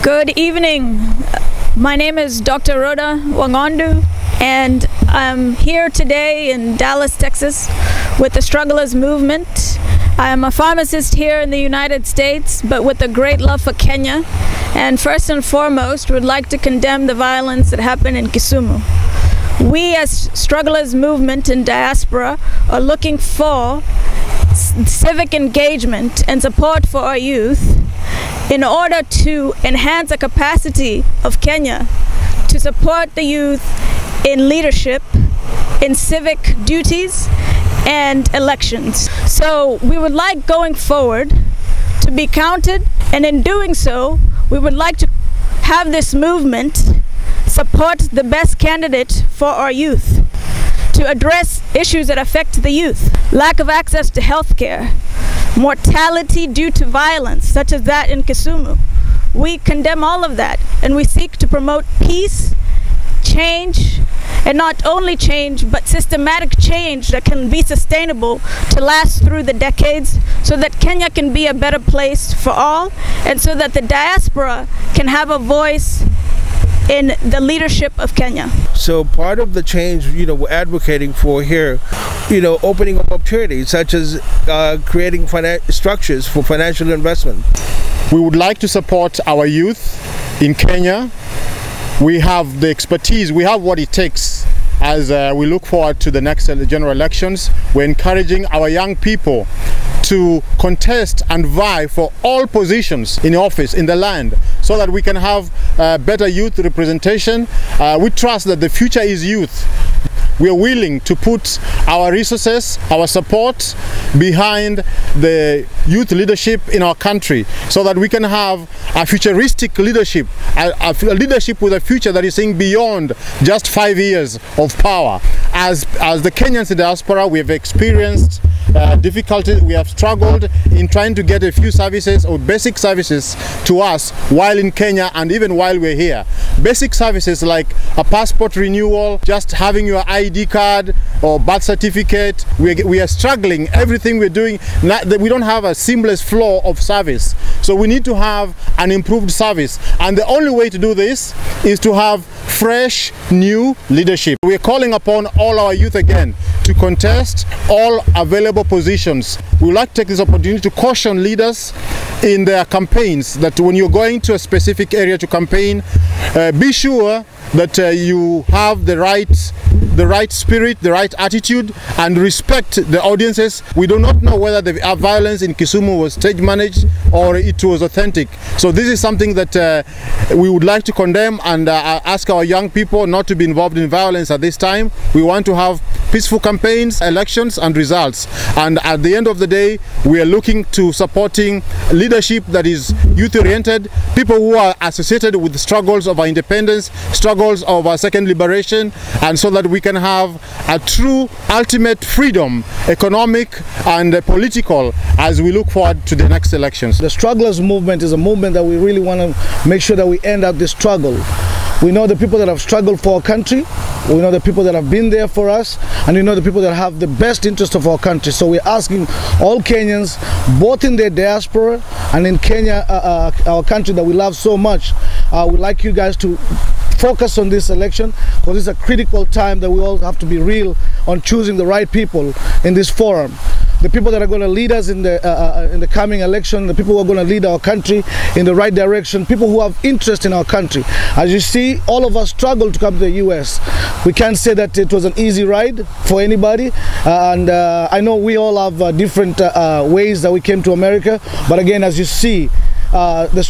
Good evening. My name is Dr. Rhoda Wangondu, and I'm here today in Dallas, Texas with the Strugglers Movement. I'm a pharmacist here in the United States, but with a great love for Kenya. And first and foremost, would like to condemn the violence that happened in Kisumu. We as Strugglers Movement and Diaspora are looking for civic engagement and support for our youth in order to enhance the capacity of Kenya to support the youth in leadership, in civic duties, and elections. So we would like going forward to be counted, and in doing so, we would like to have this movement support the best candidate for our youth to address issues that affect the youth: lack of access to health care, mortality due to violence, such as that in Kisumu. We condemn all of that, and we seek to promote peace, change, and not only change, but systematic change that can be sustainable to last through the decades, so that Kenya can be a better place for all, and so that the diaspora can have a voice in the leadership of Kenya. So part of the change, we're advocating for here, opening up opportunities such as creating structures for financial investment. We would like to support our youth in Kenya. We have the expertise, we have what it takes. As we look forward to the next general elections, we're encouraging our young people to contest and vie for all positions in office in the land, so that we can have better youth representation. We trust that the future is youth. We are willing to put our resources, our support behind the youth leadership in our country, so that we can have a futuristic leadership, a leadership with a future that is seeing beyond just 5 years of power. As the Kenyans in diaspora, we have experienced difficulties. We have struggled in trying to get a few services or basic services to us while in Kenya, and even while we're here. Basic services like a passport renewal, just having your ID card or birth certificate. We are struggling. Everything we're doing, we don't have a seamless flow of service. So we need to have an improved service. And the only way to do this is to have fresh, new leadership. We're calling upon all our youth again to contest all available positions. We would like to take this opportunity to caution leaders in their campaigns that when you're going to a specific area to campaign, be sure that you have the right spirit, the right attitude, and respect the audiences. We do not know whether the violence in Kisumu was stage managed or it was authentic. So this is something that we would like to condemn, and ask our young people not to be involved in violence at this time. We want to have peaceful campaigns, elections, and results. And at the end of the day, we are looking to supporting leadership that is youth-oriented, people who are associated with the struggles of our independence, struggles of our second liberation, and so that we can have a true ultimate freedom, economic and political, as we look forward to the next elections. The Strugglers Movement is a movement that we really want to make sure that we end up this struggle. We know the people that have struggled for our country, we know the people that have been there for us, and we know the people that have the best interest of our country. So we're asking all Kenyans, both in their diaspora and in Kenya, our country that we love so much, we'd like you guys to focus on this election, because it's a critical time that we all have to be real on choosing the right people in this forum. The people that are going to lead us in the coming election, the people who are going to lead our country in the right direction, people who have interest in our country. As you see, all of us struggled to come to the US. We can't say that it was an easy ride for anybody, and I know we all have different ways that we came to America, but again, as you see, the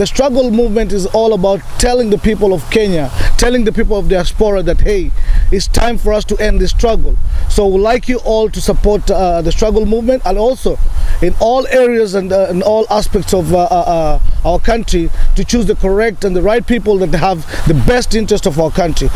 struggle movement is all about telling the people of Kenya, telling the people of diaspora that, hey, it's time for us to end this struggle. So we'd like you all to support the struggle movement, and also in all areas and in all aspects of our country, to choose the correct and the right people that have the best interest of our country.